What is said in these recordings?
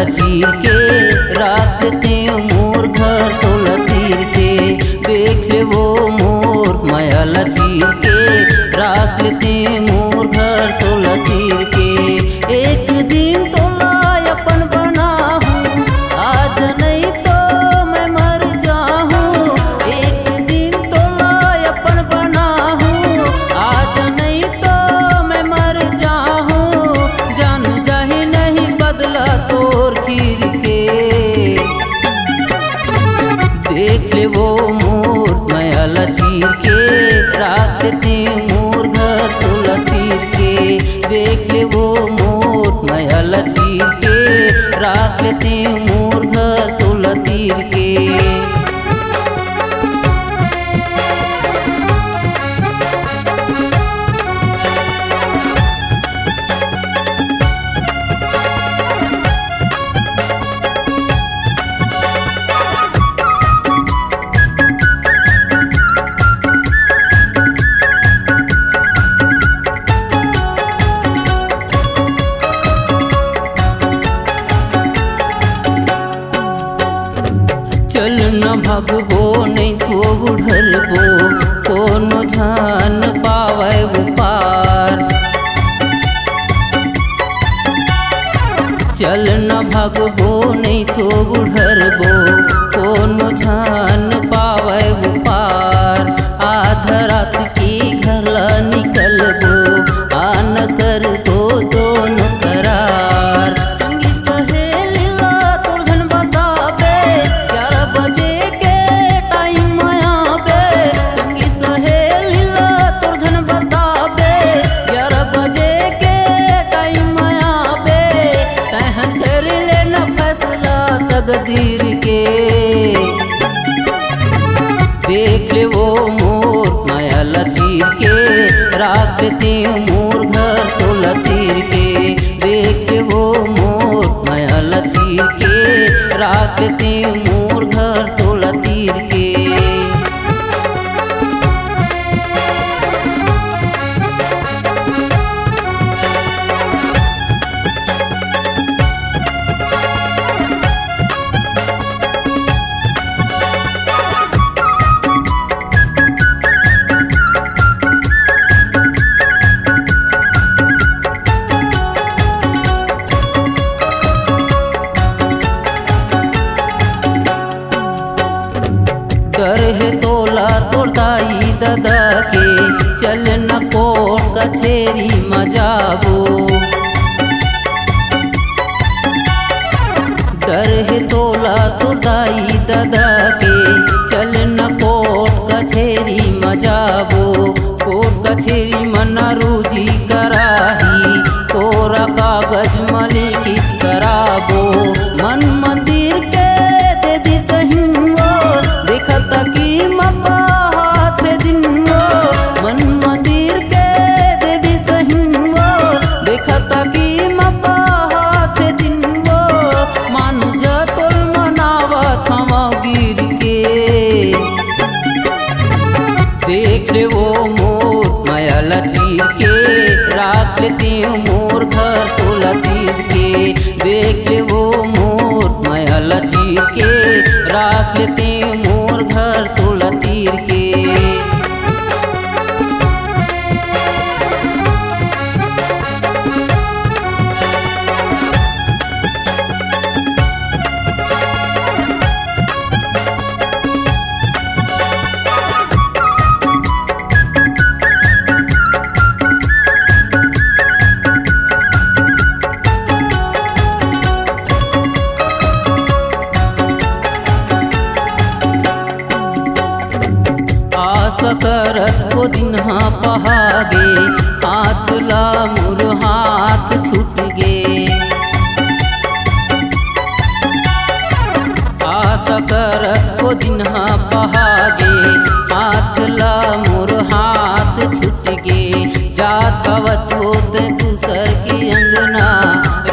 चीर के राख लेते मोर घर तोला तीर के। देख ले वो मोर माया चीर के राख लेते मोर घर तोला तीर के। एक दिन तोला अपन बना हूँ आज नहीं तो मैं मर जाऊँ। एक दिन तोला अपन बना हूँ आज नहीं तो मैं मर जाऊँ। जान जाही नहीं बदला तोर खीर के। देख ले वो मोर माया चीर के राख लेते मोर घर तोला तीर के। देख ले वो मोर माया चीर के राख लेते मोर घर तोला तीर के। चल न भगबो नहीं तो बुढ़रबो कोनो जान पावे वो पार। चल न भगबो नहीं तो बुढ़रबो कोनो जान पावे वो पार। आधा रात की घर निकलबो आन कर दो दोनों करार। संगी सहेली ला तोर धन बताबे 11 बजे के टाइम आबे। संगी सहेली ला तोर धन बताबे 11 बजे के टाइम आबे। तह कर लेना फैसला तकदीर के। देख ले वो मोर माया चीर के राख लेते मोर घर तोला तीर के। देख ले वो मोर माया चीर के राख लेते मोर घर तोला तीर के। डर है तोला तोर दाई दादा के चल न कोर्ट कचेरी मजाबो। डर है तोला तोर दाई दादा के चल न कोर्ट कचेरी मजाबो। कोर्ट कचेरी मना रूजी कराही तोरा कागज में लिखित कराबो। मन मंदिर के देवी सहिंगो देखता की मपा हाथ दिनगो। मन मंदिर के देवी सहिंगो देखता की मपा हाथ दिनगो। मान जा तोल मनावत हवा गिर के। देख ले वो मोर माया चीर के राख लेते मोर घर तोला तीर के। देख ले वो मोर माया चीर के राख लेते मोर घर तोला तीर के। सकरत को दिन हाँ पहागे हाथ ला मुर हाथ छूट गे। आशा करत को दिन हाँ पहागे हाथ ला मुर हाथ छूट गे। जात हवत होत दूसर की अंगना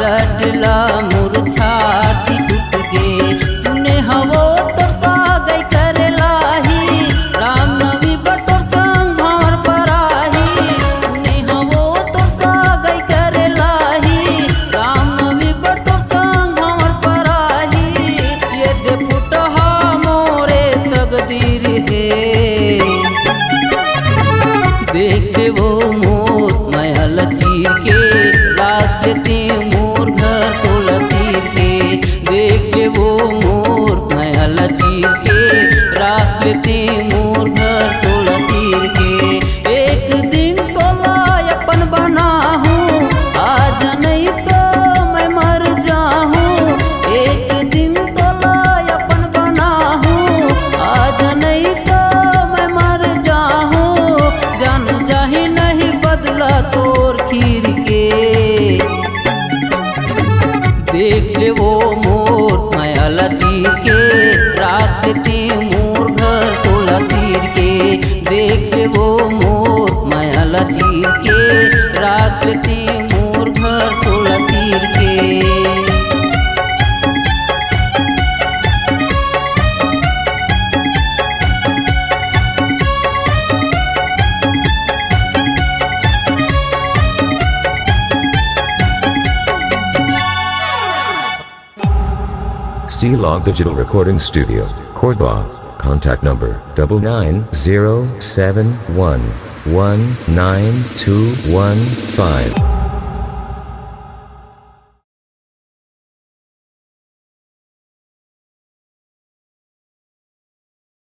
रटला मुर छाती टूट गे। सुने हवो तो सागई करे लाही राम नवी बटोर संग भंवर पराही। सुने हवो तो सागई करे लाही राम नवी बटोर संग भंवर देख ले वो मोर महल चीर के राख लेते मोर घर तोला तीर के। देख ले वो मोर महल चीर के राख लेते मोर घर तोला तीर के। एक दिन तोला अपन बनाहूँ आज नहीं तो मैं मर जाहूँ। एक दिन तोला अपन बनाहूँ आज नहीं तो मैं मर जाहूँ। जान जाही नहीं बदला तोर खीर के। देख ले वो मोर महल चीर के राख लेते मोर घर तोला तीर के। देख ले वो मोर महल चीर के राख लेते मोर घर तोला तीर के। C-Log Digital Recording Studio, Cordoba. Contact number 99071192115.